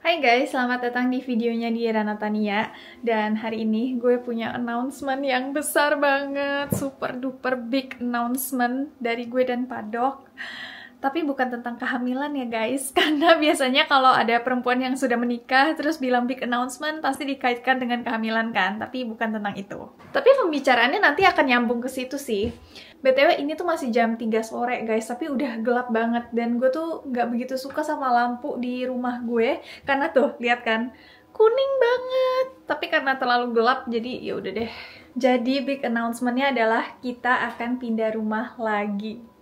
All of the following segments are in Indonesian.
Hai guys, selamat datang di videonya Diera Natania. Dan hari ini gue punya announcement yang besar banget, super duper big announcement dari gue dan Padok. Tapi bukan tentang kehamilan ya guys, karena biasanya kalau ada perempuan yang sudah menikah terus bilang big announcement pasti dikaitkan dengan kehamilan kan, tapi bukan tentang itu. Tapi pembicaraannya nanti akan nyambung ke situ sih. BTW ini tuh masih jam 3 sore guys, tapi udah gelap banget dan gue tuh nggak begitu suka sama lampu di rumah gue karena tuh lihat kan kuning banget. Tapi karena terlalu gelap jadi ya udah deh. Jadi big announcementnya adalah kita akan pindah rumah lagi.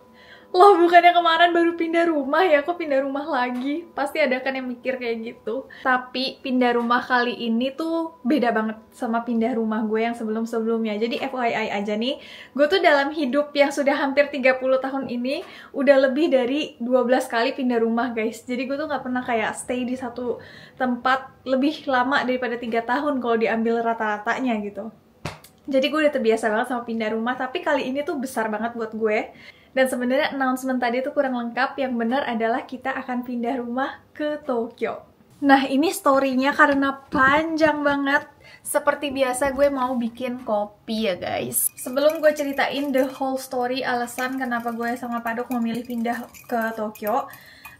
Loh, bukannya kemarin baru pindah rumah ya, kok pindah rumah lagi? Pasti ada kan yang mikir kayak gitu. Tapi pindah rumah kali ini tuh beda banget sama pindah rumah gue yang sebelum-sebelumnya. Jadi FYI aja nih, gue tuh dalam hidup yang sudah hampir 30 tahun ini udah lebih dari 12 kali pindah rumah guys. Jadi gue tuh gak pernah kayak stay di satu tempat lebih lama daripada 3 tahun kalau diambil rata-ratanya gitu. Jadi gue udah terbiasa banget sama pindah rumah, tapi kali ini tuh besar banget buat gue. Dan sebenarnya announcement tadi tuh kurang lengkap, yang benar adalah kita akan pindah rumah ke Tokyo. Nah ini story-nya karena panjang banget. Seperti biasa gue mau bikin kopi ya guys. Sebelum gue ceritain the whole story alasan kenapa gue sama Padok memilih pindah ke Tokyo,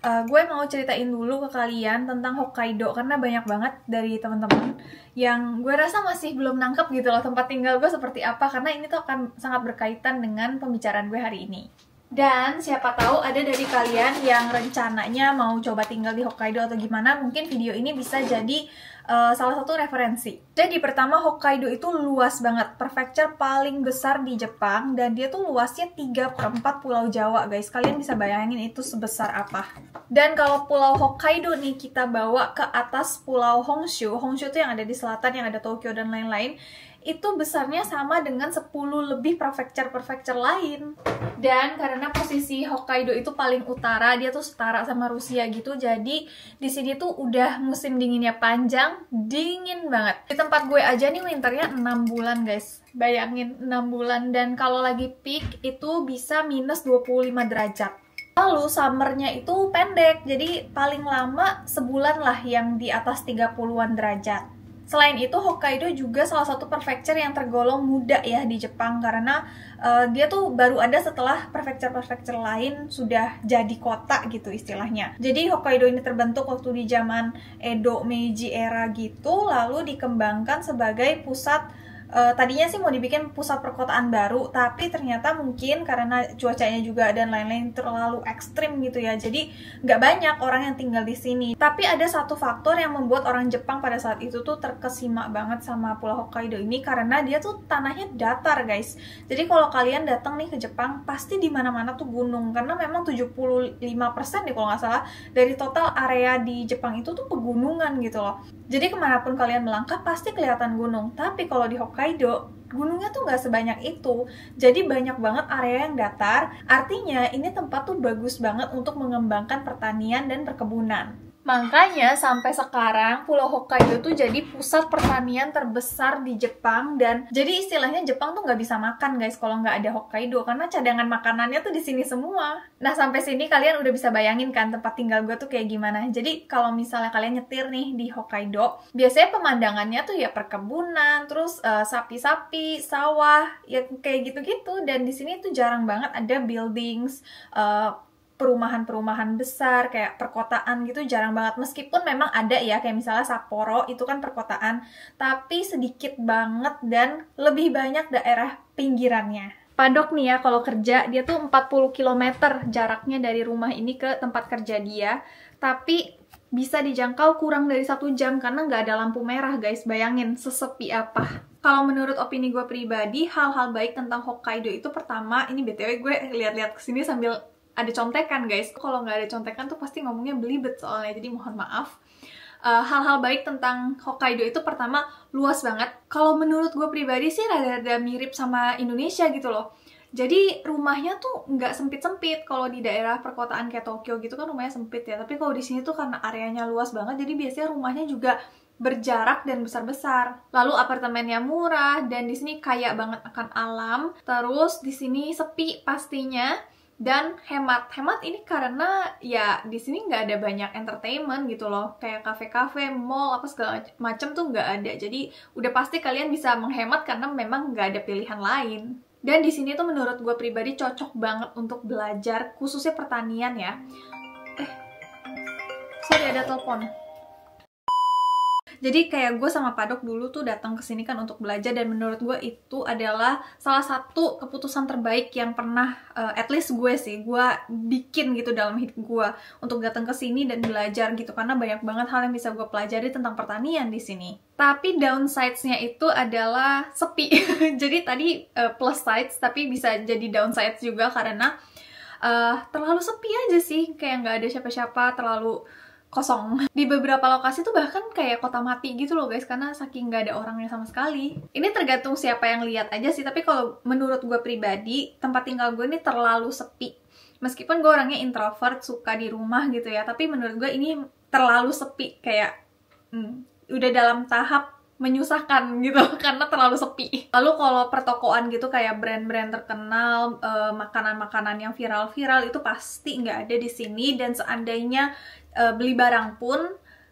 gue mau ceritain dulu ke kalian tentang Hokkaido karena banyak banget dari teman-teman yang gue rasa masih belum nangkep gitu loh tempat tinggal gue seperti apa, karena ini tuh akan sangat berkaitan dengan pembicaraan gue hari ini. Dan siapa tahu ada dari kalian yang rencananya mau coba tinggal di Hokkaido atau gimana, mungkin video ini bisa jadi salah satu referensi. Jadi pertama, Hokkaido itu luas banget, prefecture paling besar di Jepang, dan dia tuh luasnya 3/4 pulau Jawa guys. Kalian bisa bayangin itu sebesar apa. Dan kalau pulau Hokkaido nih kita bawa ke atas pulau Honshu, Honshu tuh yang ada di selatan, yang ada Tokyo dan lain-lain, itu besarnya sama dengan 10 lebih prefecture lain. Dan karena posisi Hokkaido itu paling utara, dia tuh setara sama Rusia gitu, jadi di sini tuh udah musim dinginnya panjang, dingin banget. Di tempat gue aja nih winternya 6 bulan guys. Bayangin 6 bulan, dan kalau lagi peak itu bisa minus 25 derajat. Lalu summernya itu pendek, jadi paling lama sebulan lah yang di atas 30-an derajat. Selain itu, Hokkaido juga salah satu prefecture yang tergolong muda ya di Jepang, karena dia tuh baru ada setelah prefecture lain sudah jadi kota gitu istilahnya. Jadi Hokkaido ini terbentuk waktu di zaman Edo Meiji era gitu, lalu dikembangkan sebagai pusat. Tadinya sih mau dibikin pusat perkotaan baru, tapi ternyata mungkin karena cuacanya juga dan lain-lain terlalu ekstrim gitu ya, jadi nggak banyak orang yang tinggal di sini. Tapi ada satu faktor yang membuat orang Jepang pada saat itu tuh terkesima banget sama Pulau Hokkaido ini, karena dia tuh tanahnya datar guys. Jadi kalau kalian datang nih ke Jepang, pasti di mana-mana tuh gunung, karena memang 75% deh kalau nggak salah dari total area di Jepang itu tuh pegunungan gitu loh. Jadi kemanapun kalian melangkah pasti kelihatan gunung. Tapi kalau di Hokkaido, gunungnya tuh nggak sebanyak itu. Jadi banyak banget area yang datar. Artinya ini tempat tuh bagus banget untuk mengembangkan pertanian dan perkebunan. Makanya sampai sekarang Pulau Hokkaido tuh jadi pusat pertanian terbesar di Jepang, dan jadi istilahnya Jepang tuh nggak bisa makan guys kalau nggak ada Hokkaido, karena cadangan makanannya tuh di sini semua. Nah sampai sini kalian udah bisa bayangin kan tempat tinggal gue tuh kayak gimana. Jadi kalau misalnya kalian nyetir nih di Hokkaido, biasanya pemandangannya tuh ya perkebunan, terus sapi-sapi, sawah, ya kayak gitu-gitu. Dan di sini tuh jarang banget ada buildings, perumahan-perumahan besar kayak perkotaan gitu, jarang banget. Meskipun memang ada ya, kayak misalnya Sapporo itu kan perkotaan, tapi sedikit banget dan lebih banyak daerah pinggirannya. Padok nih ya kalau kerja, dia tuh 40 km jaraknya dari rumah ini ke tempat kerja dia, tapi bisa dijangkau kurang dari 1 jam karena nggak ada lampu merah guys. Bayangin sesepi apa. Kalau menurut opini gue pribadi, hal-hal baik tentang Hokkaido itu pertama, ini BTW gue lihat-lihat kesini sambil ada contekan guys. Kalau nggak ada contekan tuh pasti ngomongnya belibet soalnya, jadi mohon maaf. Hal-hal baik tentang Hokkaido itu pertama, luas banget. Kalau menurut gue pribadi sih rada-rada mirip sama Indonesia gitu loh. Jadi rumahnya tuh nggak sempit-sempit. Kalau di daerah perkotaan kayak Tokyo gitu kan rumahnya sempit ya. Tapi kalau di sini tuh karena areanya luas banget, jadi biasanya rumahnya juga berjarak dan besar-besar. Lalu apartemennya murah, dan di sini kaya banget akan alam. Terus di sini sepi pastinya. dan hemat ini karena ya di sini nggak ada banyak entertainment gitu loh, kayak kafe-kafe, mall apa segala macam tuh nggak ada. Jadi udah pasti kalian bisa menghemat karena memang nggak ada pilihan lain. Dan di sini tuh menurut gue pribadi cocok banget untuk belajar, khususnya pertanian ya. Sorry, ada telepon. Jadi kayak gue sama Padok dulu tuh datang ke sini kan untuk belajar, dan menurut gue itu adalah salah satu keputusan terbaik yang pernah at least gue bikin gitu dalam hidup gue, untuk datang ke sini dan belajar gitu, karena banyak banget hal yang bisa gue pelajari tentang pertanian di sini. Tapi downsides-nya itu adalah sepi. Jadi tadi plus sides, tapi bisa jadi downsides juga karena terlalu sepi aja sih, kayak nggak ada siapa-siapa, terlalu kosong. Di beberapa lokasi tuh bahkan kayak kota mati gitu loh guys, karena saking nggak ada orangnya sama sekali. Ini tergantung siapa yang lihat aja sih, tapi kalau menurut gue pribadi, tempat tinggal gue ini terlalu sepi. Meskipun gue orangnya introvert, suka di rumah gitu ya, tapi menurut gue ini terlalu sepi, kayak udah dalam tahap menyusahkan gitu karena terlalu sepi. Lalu kalau pertokoan gitu kayak brand-brand terkenal, makanan-makanan yang viral-viral itu pasti nggak ada di sini. Dan seandainya beli barang pun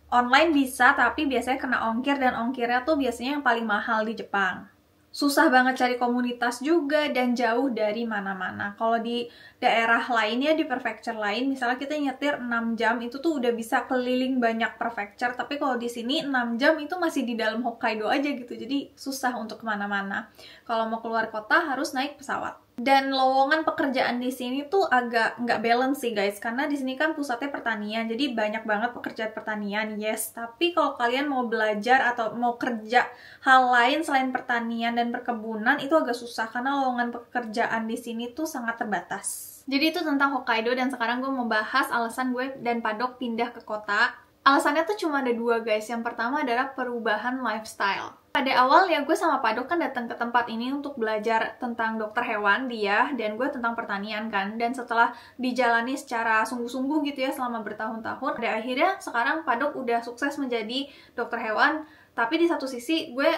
online bisa, tapi biasanya kena ongkir, dan ongkirnya tuh biasanya yang paling mahal di Jepang. Susah banget cari komunitas juga, dan jauh dari mana-mana. Kalau di daerah lainnya, di prefecture lain, misalnya kita nyetir 6 jam, itu tuh udah bisa keliling banyak prefecture. Tapi kalau di sini 6 jam itu masih di dalam Hokkaido aja gitu, jadi susah untuk kemana-mana. Kalau mau keluar kota harus naik pesawat. Dan lowongan pekerjaan di sini tuh agak nggak balance sih guys, karena di sini kan pusatnya pertanian, jadi banyak banget pekerjaan pertanian, yes. Tapi kalau kalian mau belajar atau mau kerja hal lain selain pertanian dan perkebunan, itu agak susah karena lowongan pekerjaan di sini tuh sangat terbatas. Jadi itu tentang Hokkaido, dan sekarang gue mau bahas alasan gue dan Padok pindah ke kota. Alasannya tuh cuma ada 2 guys. Yang pertama adalah perubahan lifestyle. Pada awal ya gue sama Padok kan datang ke tempat ini untuk belajar tentang dokter hewan, dia dan gue tentang pertanian kan. Dan setelah dijalani secara sungguh-sungguh gitu ya selama bertahun-tahun, pada akhirnya sekarang Padok udah sukses menjadi dokter hewan. Tapi di satu sisi gue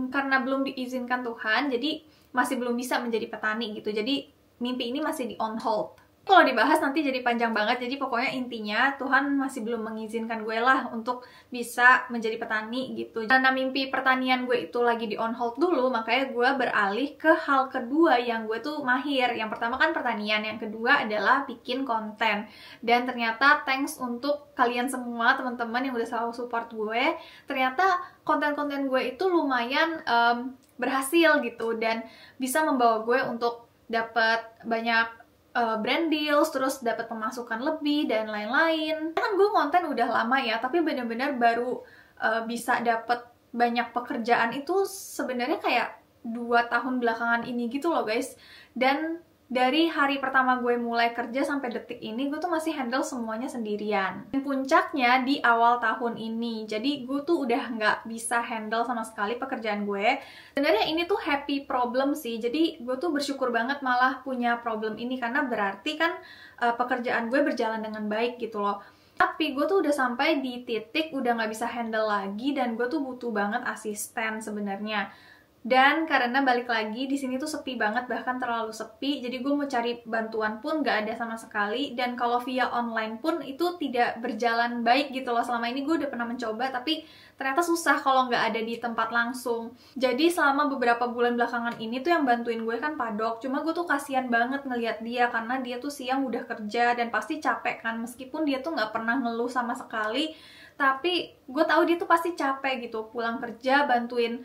karena belum diizinkan Tuhan, jadi masih belum bisa menjadi petani gitu. Jadi mimpi ini masih di on hold. Kalau dibahas nanti jadi panjang banget, jadi pokoknya intinya Tuhan masih belum mengizinkan gue lah untuk bisa menjadi petani gitu. Karena mimpi pertanian gue itu lagi di on hold dulu, makanya gue beralih ke hal kedua yang gue tuh mahir. Yang pertama kan pertanian, yang kedua adalah bikin konten. Dan ternyata thanks untuk kalian semua teman-teman yang udah selalu support gue, ternyata konten-konten gue itu lumayan berhasil gitu, dan bisa membawa gue untuk dapat banyak brand deals, terus dapat pemasukan lebih dan lain-lain. Kan gue konten udah lama ya, tapi bener-bener baru bisa dapat banyak pekerjaan itu sebenarnya kayak 2 tahun belakangan ini gitu loh guys. Dan dari hari pertama gue mulai kerja sampai detik ini, gue tuh masih handle semuanya sendirian. Dan puncaknya di awal tahun ini, jadi gue tuh udah nggak bisa handle sama sekali pekerjaan gue. Sebenarnya ini tuh happy problem sih, jadi gue tuh bersyukur banget malah punya problem ini, karena berarti kan pekerjaan gue berjalan dengan baik gitu loh. Tapi gue tuh udah sampai di titik udah nggak bisa handle lagi, dan gue tuh butuh banget asisten sebenarnya. Dan karena balik lagi di sini tuh sepi banget, bahkan terlalu sepi, jadi gue mau cari bantuan pun gak ada sama sekali. Dan kalau via online pun itu tidak berjalan baik gitu loh. Selama ini gue udah pernah mencoba, tapi ternyata susah kalau nggak ada di tempat langsung. Jadi selama beberapa bulan belakangan ini tuh yang bantuin gue kan Padok. Cuma gue tuh kasihan banget ngelihat dia, karena dia tuh siang udah kerja dan pasti capek kan, meskipun dia tuh nggak pernah ngeluh sama sekali. Tapi gue tahu dia tuh pasti capek gitu, pulang kerja bantuin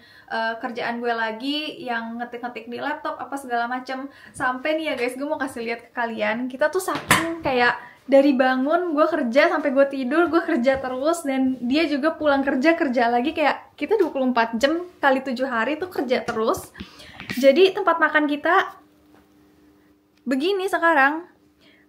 kerjaan gue lagi yang ngetik-ngetik di laptop apa segala macam. Sampai nih ya guys, gue mau kasih lihat ke kalian, kita tuh saking kayak dari bangun gue kerja sampai gue tidur gue kerja terus, dan dia juga pulang kerja lagi, kayak kita 24 jam kali 7 hari tuh kerja terus. Jadi tempat makan kita begini sekarang.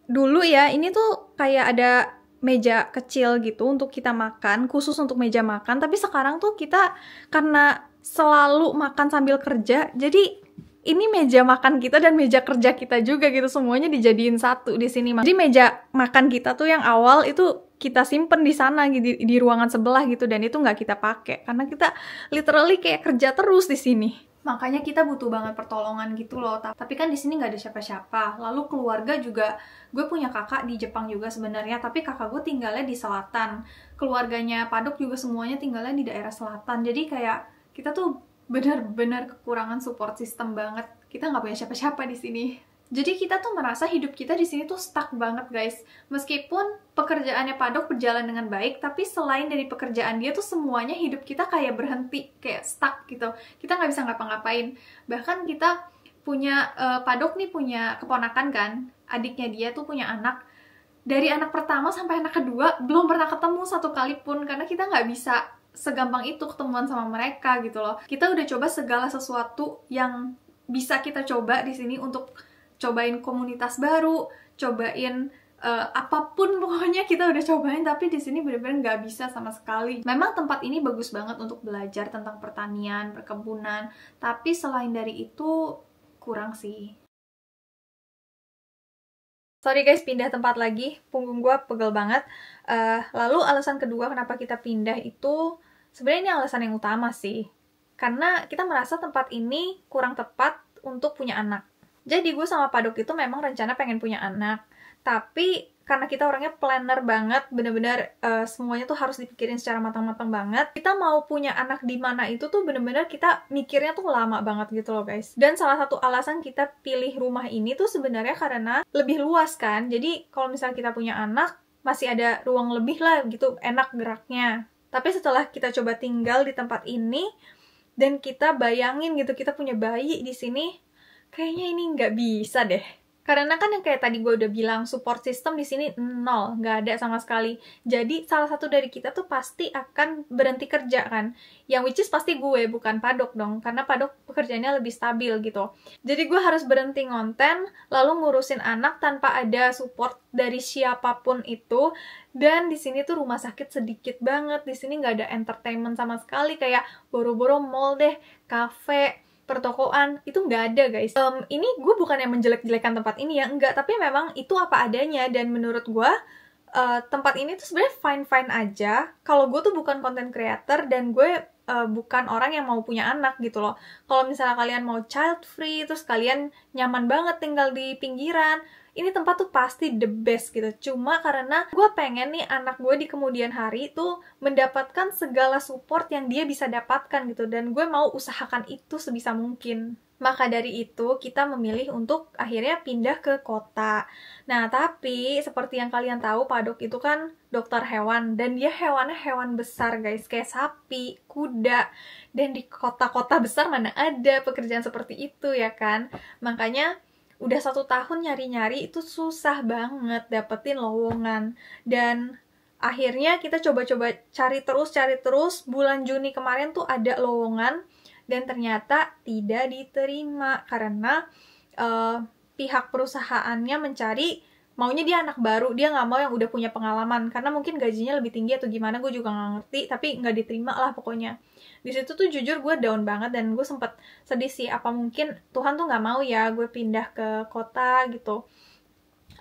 Dulu ya ini tuh kayak ada meja kecil gitu untuk kita makan, khusus untuk meja makan. Tapi sekarang tuh kita karena selalu makan sambil kerja, jadi ini meja makan kita dan meja kerja kita juga gitu, semuanya dijadiin satu di sini. Jadi meja makan kita tuh yang awal itu kita simpen di sana di ruangan sebelah gitu, dan itu nggak kita pakai karena kita literally kayak kerja terus di sini. Makanya kita butuh banget pertolongan gitu loh. Tapi kan di sini nggak ada siapa-siapa. Lalu keluarga juga, gue punya kakak di Jepang juga sebenarnya, tapi kakak gue tinggalnya di selatan. Keluarganya Padok juga semuanya tinggalnya di daerah selatan. Jadi kayak kita tuh benar-benar kekurangan support system banget. Kita nggak punya siapa-siapa di sini. Jadi kita tuh merasa hidup kita di sini tuh stuck banget guys. Meskipun pekerjaannya Padok berjalan dengan baik, tapi selain dari pekerjaan dia tuh semuanya hidup kita kayak berhenti, kayak stuck gitu. Kita nggak bisa ngapa-ngapain. Bahkan kita punya, Padok nih punya keponakan kan, adiknya dia tuh punya anak. Dari anak pertama sampai anak kedua belum pernah ketemu satu kali pun, karena kita nggak bisa segampang itu ketemuan sama mereka gitu loh. Kita udah coba segala sesuatu yang bisa kita coba di sini untuk cobain komunitas baru, cobain apapun pokoknya kita udah cobain, tapi di sini bener-bener nggak bisa sama sekali. Memang tempat ini bagus banget untuk belajar tentang pertanian, perkebunan, tapi selain dari itu kurang sih. Sorry guys, pindah tempat lagi, punggung gue pegel banget. Lalu alasan kedua kenapa kita pindah itu, sebenarnya ini alasan yang utama sih. Karena kita merasa tempat ini kurang tepat untuk punya anak. Jadi gue sama Padok itu memang rencana pengen punya anak, tapi karena kita orangnya planner banget, bener-bener semuanya tuh harus dipikirin secara matang-matang banget. Kita mau punya anak di mana itu tuh bener-bener kita mikirnya tuh lama banget gitu loh guys. Dan salah satu alasan kita pilih rumah ini tuh sebenarnya karena lebih luas kan. Jadi kalau misalnya kita punya anak, masih ada ruang lebih lah gitu, enak geraknya. Tapi setelah kita coba tinggal di tempat ini, dan kita bayangin gitu, kita punya bayi di sini, kayaknya ini nggak bisa deh. Karena kan yang kayak tadi gue udah bilang, support system di sini nol, nggak ada sama sekali. Jadi salah satu dari kita tuh pasti akan berhenti kerja kan. Yang which is pasti gue, bukan Padok dong. Karena Padok pekerjaannya lebih stabil gitu. Jadi gue harus berhenti ngonten, lalu ngurusin anak tanpa ada support dari siapapun itu. Dan di sini tuh rumah sakit sedikit banget. Di sini nggak ada entertainment sama sekali. Kayak boro-boro mall deh, cafe, pertokoan, itu nggak ada guys. Ini gue bukan yang menjelek-jelekan tempat ini ya, enggak, tapi memang itu apa adanya. Dan menurut gue tempat ini tuh sebenarnya fine-fine aja. Kalau gue tuh bukan content creator dan gue bukan orang yang mau punya anak gitu loh. Kalau misalnya kalian mau child free, terus kalian nyaman banget tinggal di pinggiran, ini tempat tuh pasti the best gitu. Cuma karena gue pengen nih anak gue di kemudian hari tuh mendapatkan segala support yang dia bisa dapatkan gitu. Dan gue mau usahakan itu sebisa mungkin. Maka dari itu kita memilih untuk akhirnya pindah ke kota. Nah tapi seperti yang kalian tahu, Padok itu kan dokter hewan. Dan dia hewannya hewan besar guys, kayak sapi, kuda. Dan di kota-kota besar mana ada pekerjaan seperti itu ya kan. Makanya udah 1 tahun nyari-nyari itu susah banget dapetin lowongan. Dan akhirnya kita coba-coba cari terus. Bulan Juni kemarin tuh ada lowongan dan ternyata tidak diterima karena pihak perusahaannya mencari, maunya dia anak baru, dia nggak mau yang udah punya pengalaman karena mungkin gajinya lebih tinggi atau gimana, gue juga nggak ngerti, tapi nggak diterima lah pokoknya. Di situ tuh jujur gue down banget dan gue sempet sedih sih, apa mungkin Tuhan tuh nggak mau ya gue pindah ke kota gitu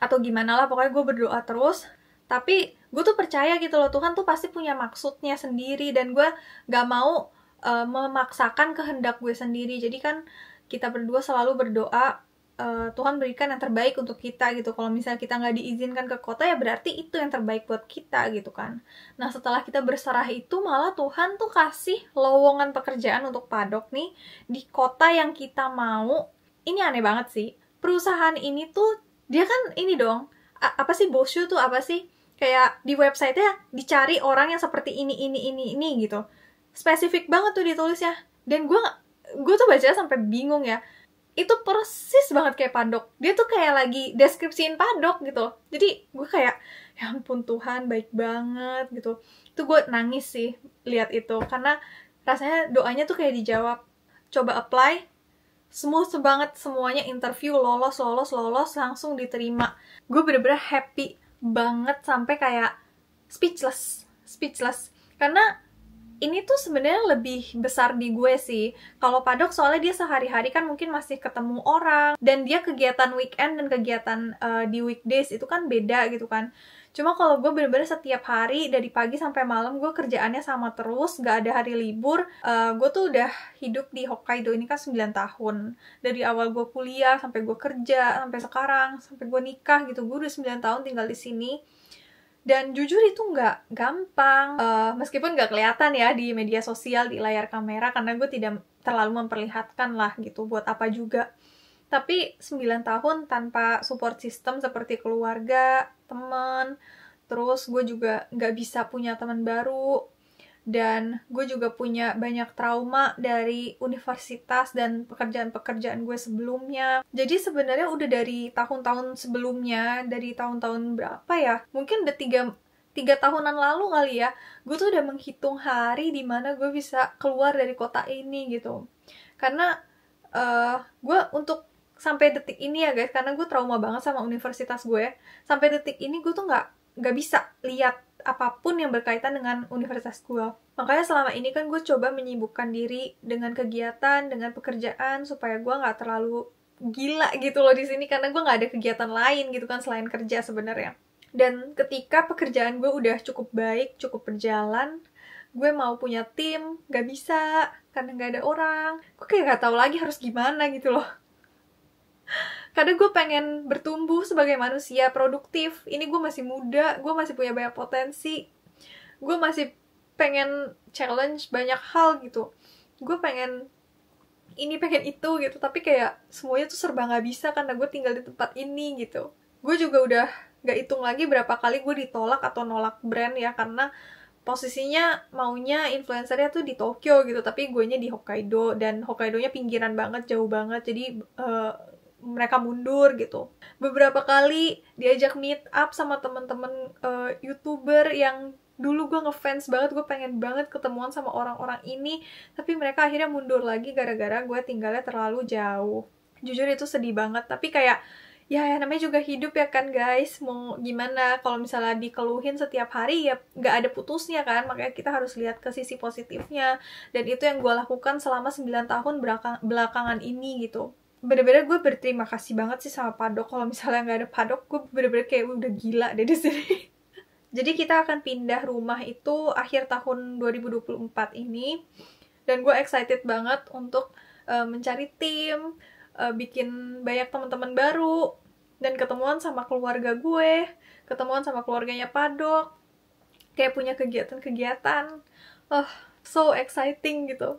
atau gimana lah, pokoknya gue berdoa terus. Tapi gue tuh percaya gitu loh, Tuhan tuh pasti punya maksudnya sendiri dan gue nggak mau memaksakan kehendak gue sendiri. Jadi kan kita berdua selalu berdoa Tuhan berikan yang terbaik untuk kita gitu. Kalau misalnya kita nggak diizinkan ke kota, ya berarti itu yang terbaik buat kita gitu kan. Nah setelah kita berserah itu, malah Tuhan tuh kasih lowongan pekerjaan untuk Padok nih di kota yang kita mau. Ini aneh banget sih. Perusahaan ini tuh dia kan ini dong, apa sih Boshu tuh apa sih? Kayak di website-nya dicari orang yang seperti ini gitu. Spesifik banget tuh ditulisnya. Dan gue tuh baca sampai bingung ya. Itu persis banget kayak Padok. Dia tuh kayak lagi deskripsiin Padok gitu. Jadi gue kayak, ya ampun Tuhan, baik banget gitu. Itu gue nangis sih lihat itu. Karena rasanya doanya tuh kayak dijawab. Coba apply, smooth banget semuanya, interview, lolos, langsung diterima. Gue bener-bener happy banget sampai kayak speechless. Karena ini tuh sebenarnya lebih besar di gue sih. Kalau Padok soalnya dia sehari-hari kan mungkin masih ketemu orang, dan dia kegiatan weekend dan kegiatan di weekdays itu kan beda gitu kan. Cuma kalau gue bener-bener setiap hari dari pagi sampai malam gue kerjaannya sama terus, gak ada hari libur. Gue tuh udah hidup di Hokkaido ini kan 9 tahun. Dari awal gue kuliah sampai gue kerja sampai sekarang, sampai gue nikah gitu, gue udah 9 tahun tinggal di sini. Dan jujur itu nggak gampang, meskipun nggak kelihatan ya di media sosial, di layar kamera, karena gue tidak terlalu memperlihatkan lah gitu, buat apa juga. Tapi 9 tahun tanpa support system seperti keluarga, teman, terus gue juga nggak bisa punya teman baru, dan gue juga punya banyak trauma dari universitas dan pekerjaan-pekerjaan gue sebelumnya. Jadi sebenarnya udah dari tahun-tahun sebelumnya, dari tahun-tahun berapa ya? Mungkin udah tiga tahunan lalu kali ya, gue tuh udah menghitung hari dimana gue bisa keluar dari kota ini gitu. Karena gue untuk sampai detik ini ya guys, karena gue trauma banget sama universitas gue, sampai detik ini gue tuh nggak bisa lihat apapun yang berkaitan dengan universitas gue. Makanya selama ini kan gue coba menyibukkan diri dengan kegiatan, dengan pekerjaan, supaya gue nggak terlalu gila gitu loh di sini, karena gue nggak ada kegiatan lain gitu kan selain kerja sebenarnya. Dan ketika pekerjaan gue udah cukup baik, cukup berjalan, gue mau punya tim, nggak bisa karena nggak ada orang. Gue kayak nggak tahu lagi harus gimana gitu loh. Kadang gue pengen bertumbuh sebagai manusia produktif. Ini gue masih muda, gue masih punya banyak potensi, gue masih pengen challenge banyak hal gitu. Gue pengen ini, pengen itu gitu. Tapi kayak semuanya tuh serba gak bisa karena gue tinggal di tempat ini gitu. Gue juga udah gak hitung lagi berapa kali gue ditolak atau nolak brand ya, karena posisinya maunya influencernya tuh di Tokyo gitu, tapi guenya di Hokkaido, dan Hokkaidonya pinggiran banget, jauh banget, jadi mereka mundur gitu. Beberapa kali diajak meet up sama temen-temen YouTuber yang dulu gue ngefans banget, gue pengen banget ketemuan sama orang-orang ini, tapi mereka akhirnya mundur lagi gara-gara gue tinggalnya terlalu jauh. Jujur itu sedih banget, tapi kayak ya namanya juga hidup ya kan guys, mau gimana, kalau misalnya dikeluhin setiap hari ya gak ada putusnya kan, makanya kita harus lihat ke sisi positifnya, dan itu yang gue lakukan selama 9 tahun belakangan ini gitu. Bener-bener gue berterima kasih banget sih sama Padok. Kalau misalnya nggak ada Padok, gue bener-bener kayak udah gila deh di sini. Jadi kita akan pindah rumah itu akhir tahun 2024 ini, dan gue excited banget untuk mencari tim, bikin banyak teman-teman baru, dan ketemuan sama keluarga gue, ketemuan sama keluarganya Padok, kayak punya kegiatan-kegiatan. So exciting gitu.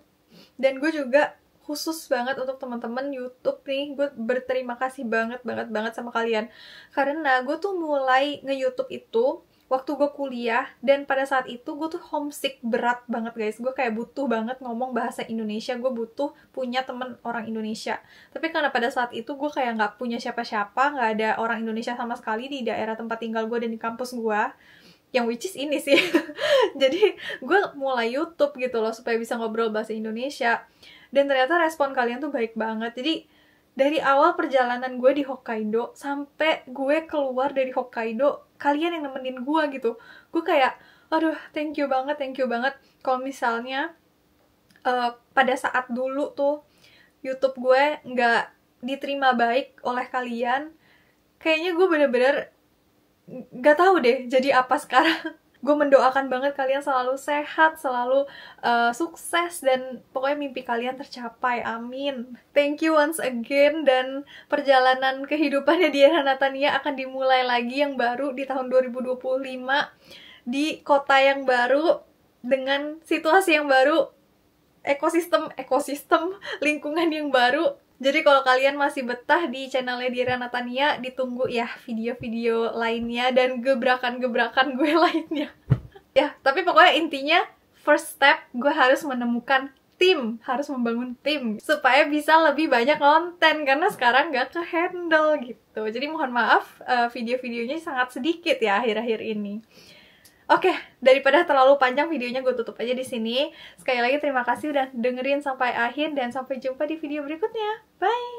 Dan gue juga khusus banget untuk teman-teman YouTube nih, gue berterima kasih banget sama kalian, karena gue tuh mulai nge-YouTube itu waktu gue kuliah, dan pada saat itu gue tuh homesick berat banget guys. Gue kayak butuh banget ngomong bahasa Indonesia, gue butuh punya temen orang Indonesia. Tapi karena pada saat itu gue kayak nggak punya siapa-siapa, nggak ada orang Indonesia sama sekali di daerah tempat tinggal gue dan di kampus gue, yang which is ini sih. Jadi gue mulai YouTube gitu loh supaya bisa ngobrol bahasa Indonesia. Dan ternyata respon kalian tuh baik banget. Jadi dari awal perjalanan gue di Hokkaido sampai gue keluar dari Hokkaido, kalian yang nemenin gue gitu. Gue kayak, aduh thank you banget. Kalau misalnya pada saat dulu tuh YouTube gue nggak diterima baik oleh kalian, kayaknya gue bener-bener nggak tahu deh jadi apa sekarang. Gue mendoakan banget kalian selalu sehat, selalu sukses, dan pokoknya mimpi kalian tercapai, amin. Thank you once again, dan perjalanan kehidupannya Diera Natania akan dimulai lagi yang baru di tahun 2025, di kota yang baru, dengan situasi yang baru, ekosistem lingkungan yang baru. Jadi kalau kalian masih betah di channelnya Diera Natania, ditunggu ya video-video lainnya dan gebrakan-gebrakan gue lainnya. Ya, tapi pokoknya intinya first step gue harus menemukan tim, harus membangun tim supaya bisa lebih banyak konten, karena sekarang gak ke-handle gitu. Jadi mohon maaf video-videonya sangat sedikit ya akhir-akhir ini. Oke, daripada terlalu panjang videonya, gue tutup aja di sini. Sekali lagi terima kasih udah dengerin sampai akhir, dan sampai jumpa di video berikutnya. Bye!